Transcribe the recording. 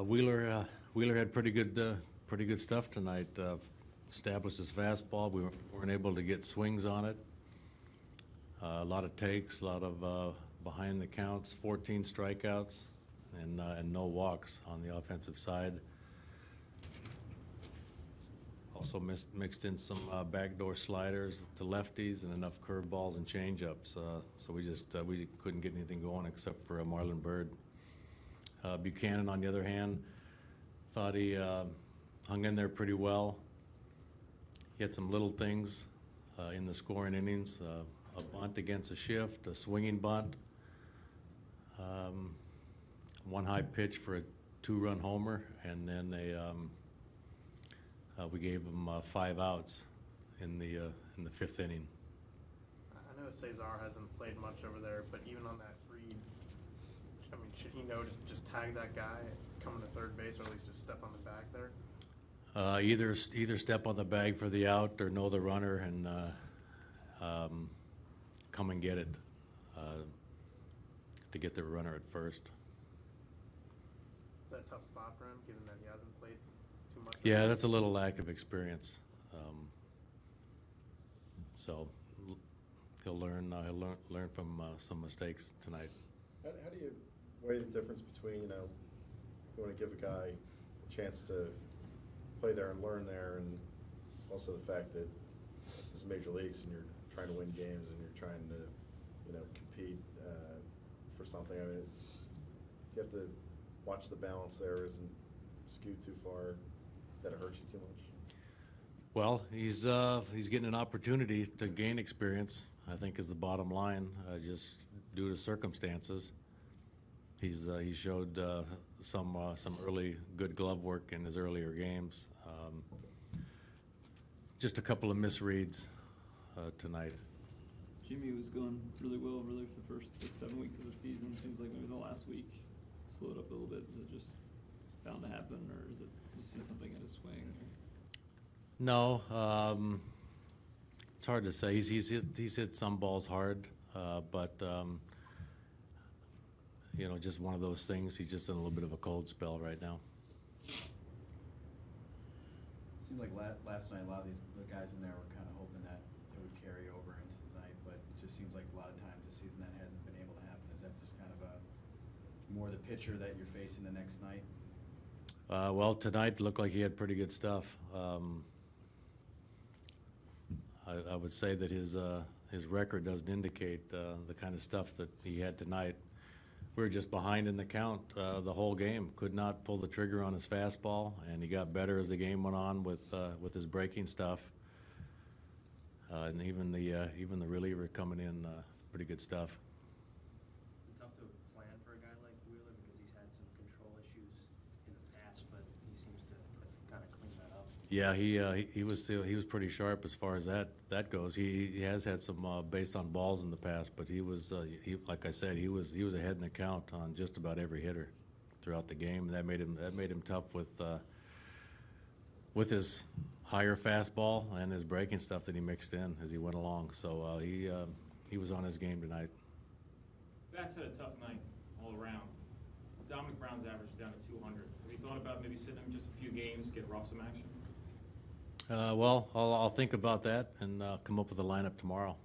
Wheeler had pretty good stuff tonight. Established his fastball. We weren't able to get swings on it. A lot of takes, a lot of behind the counts, 14 strikeouts, and no walks on the offensive side. Also mixed in some backdoor sliders to lefties and enough curveballs and changeups. So we couldn't get anything going except for a Marlon Byrd. Buchanan, on the other hand, thought he hung in there pretty well. He had some little things in the scoring innings, a bunt against a shift, a swinging bunt, one high pitch for a 2-run homer, and then we gave him 5 outs in the 5th inning. I know Cesar hasn't played much over there, but even on that read, I mean, should he know to just tag that guy coming to third base, or at least just step on the bag there? Either step on the bag for the out or know the runner and come and get it to get the runner at first. Is that a tough spot for him, given that he hasn't played too much? Yeah, that's a little lack of experience. So he'll learn from some mistakes tonight. How do you weigh the difference between, you want to give a guy a chance to play there and learn there, and also the fact that this is major leagues and you're trying to win games and you're trying to, compete for something. I mean, you have to watch the balance there isn't skewed too far that it hurts you too much. Well, he's getting an opportunity to gain experience, I think, is the bottom line, just due to circumstances. He showed some early good glove work in his earlier games. Just a couple of misreads tonight. Jimmy was going really well really for the first 6-7 weeks of the season. Seems like maybe the last week slowed up a little bit. Is it just bound to happen, or is it you see something in his swing? No, it's hard to say. He's hit some balls hard, but just one of those things. He's just in a little bit of a cold spell right now. Seems like last night a lot of the guys in there were kind of hoping that it would carry over into tonight, but it just seems like a lot of times this season that hasn't been able to happen. Is that just kind of more the pitcher that you're facing the next night? Well, tonight looked like he had pretty good stuff. I would say that his record doesn't indicate the kind of stuff that he had tonight. We were just behind in the count the whole game. Could not pull the trigger on his fastball, and he got better as the game went on with his breaking stuff. And even the reliever coming in, pretty good stuff. Is it tough to plan for a guy like Wheeler because he's had some control issues in the past, but he seems to have kind of cleaned that up? Yeah, he was pretty sharp as far as that goes. He has had some based on balls in the past, but he like I said, he was ahead in the count on just about every hitter throughout the game. And that made him tough with his higher fastball and his breaking stuff that he mixed in as he went along. So he was on his game tonight. Bats had a tough night all around. Dominic Brown's average is down to 200. Have you thought about maybe sitting him just a few games, get Ruff some action? Well, I'll think about that and come up with a lineup tomorrow.